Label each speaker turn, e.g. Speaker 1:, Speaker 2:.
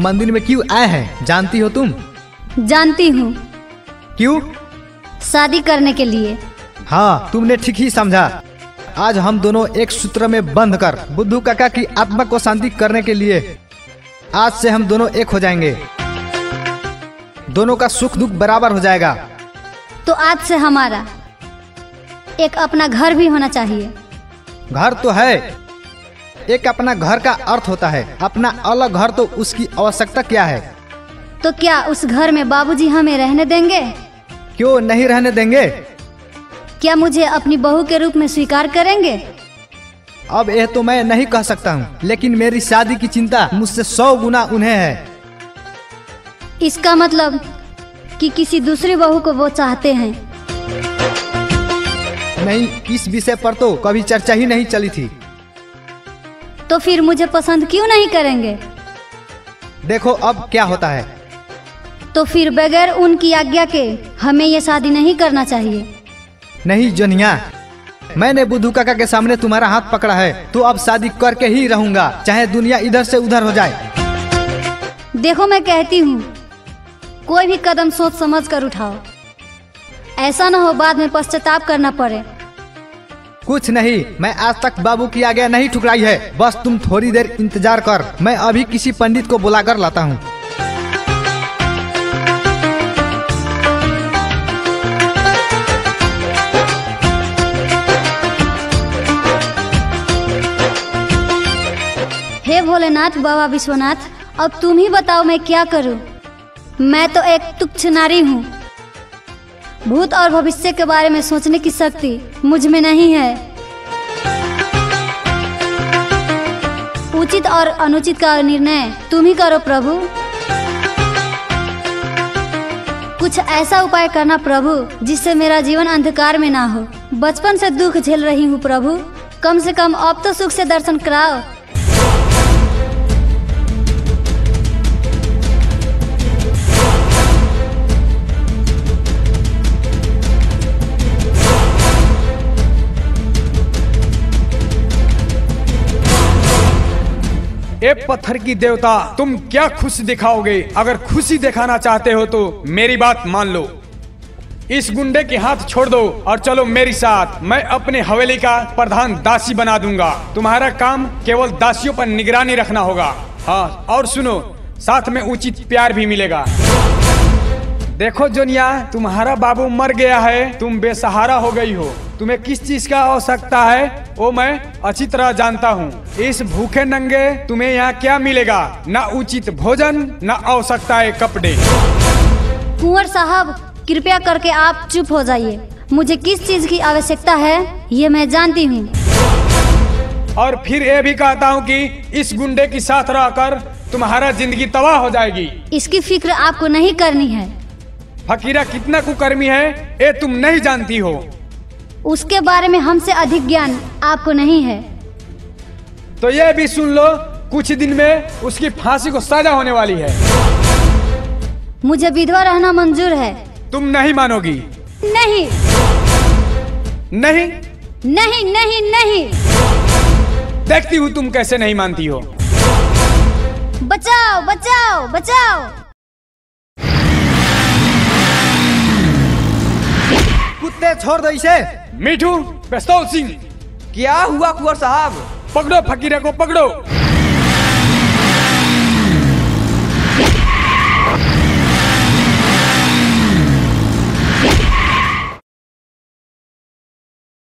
Speaker 1: हम मंदिर में क्यों आए हैं जानती हो तुम?
Speaker 2: जानती हूँ।
Speaker 1: क्यों?
Speaker 2: शादी करने के लिए।
Speaker 1: हाँ, तुमने ठीक ही समझा। आज हम दोनों एक सूत्र में बंध कर बुद्धू काका की आत्मा को शांति करने के लिए आज से हम दोनों एक हो जाएंगे। दोनों का सुख दुख बराबर हो जाएगा।
Speaker 2: तो आज से हमारा एक अपना घर भी होना चाहिए।
Speaker 1: घर तो है, एक अपना घर का अर्थ होता है, अपना अलग घर तो उसकी आवश्यकता क्या है?
Speaker 2: तो क्या उस घर में बाबूजी हमें रहने देंगे?
Speaker 1: क्यों नहीं रहने देंगे?
Speaker 2: क्या मुझे अपनी बहू के रूप में स्वीकार करेंगे?
Speaker 1: अब यह तो मैं नहीं कह सकता हूँ, लेकिन मेरी शादी की चिंता मुझसे 100 गुना उन्हें है।
Speaker 2: इसका मतलब कि किसी दूसरी बहू को वो चाहते हैं?
Speaker 1: नहीं, इस विषय पर तो कभी चर्चा ही नहीं चली थी।
Speaker 2: तो फिर मुझे पसंद क्यों नहीं करेंगे?
Speaker 1: देखो अब क्या होता है।
Speaker 2: तो फिर बगैर उनकी आज्ञा के हमें ये शादी नहीं करना चाहिए।
Speaker 1: नहीं जोनिया, मैंने बुद्धू काका के सामने तुम्हारा हाथ पकड़ा है, तो अब शादी करके ही रहूंगा, चाहे दुनिया इधर से उधर हो जाए।
Speaker 2: देखो मैं कहती हूँ, कोई भी कदम सोच समझ कर उठाओ, ऐसा न हो बाद में पश्चाताप करना पड़े।
Speaker 1: कुछ नहीं, मैं आज तक बाबू की आज्ञा नहीं ठुकराई है। बस तुम थोड़ी देर इंतजार कर, मैं अभी किसी पंडित को बुलाकर लाता हूँ।
Speaker 2: हे भोलेनाथ बाबा विश्वनाथ, अब तुम ही बताओ मैं क्या करूं? मैं तो एक तुच्छ नारी हूँ। भूत और भविष्य के बारे में सोचने की शक्ति मुझ में नहीं है। उचित और अनुचित का निर्णय तुम ही करो प्रभु। कुछ ऐसा उपाय करना प्रभु जिससे मेरा जीवन अंधकार में ना हो। बचपन से दुख झेल रही हूँ प्रभु, कम से कम अब तो सुख से दर्शन कराओ।
Speaker 3: ए पत्थर की देवता, तुम क्या खुशी दिखाओगे? अगर खुशी दिखाना चाहते हो तो मेरी बात मान लो। इस गुंडे के हाथ छोड़ दो और चलो मेरे साथ। मैं अपने हवेली का प्रधान दासी बना दूंगा। तुम्हारा काम केवल दासियों पर निगरानी रखना होगा। हाँ, और सुनो, साथ में उचित प्यार भी मिलेगा। देखो जोनिया, तुम्हारा बाबू मर गया है, तुम बेसहारा हो गई हो। तुम्हें किस चीज का आवश्यकता है वो मैं अच्छी तरह जानता हूँ। इस भूखे नंगे तुम्हें यहाँ क्या मिलेगा? ना उचित भोजन, ना आवश्यकताएं कपड़े।
Speaker 2: कुंवर साहब, कृपया करके आप चुप हो जाइए। मुझे किस चीज की आवश्यकता है ये मैं जानती हूँ।
Speaker 3: और फिर ये भी कहता हूँ कि इस गुंडे के साथ रहकर तुम्हारा जिंदगी तबाह हो जाएगी।
Speaker 2: इसकी फिक्र आपको नहीं करनी है।
Speaker 3: फकीरा कितना कुकर्मी है ये तुम नहीं जानती हो।
Speaker 2: उसके बारे में हमसे अधिक ज्ञान आपको नहीं है।
Speaker 3: तो ये भी सुन लो, कुछ दिन में उसकी फांसी को सजा होने वाली है।
Speaker 2: मुझे विधवा रहना मंजूर है।
Speaker 3: तुम नहीं मानोगी?
Speaker 2: नहीं
Speaker 3: नहीं
Speaker 2: नहीं नहीं नहीं।
Speaker 3: देखती हूँ तुम कैसे नहीं मानती हो।
Speaker 2: बचाओ बचाओ बचाओ।
Speaker 1: कुत्ते छोड़ दो इसे।
Speaker 3: मिठू, पिस्तौल सिंह।
Speaker 4: क्या हुआ कुंवर साहब?
Speaker 3: पकड़ो फकीरे को, पकड़ो।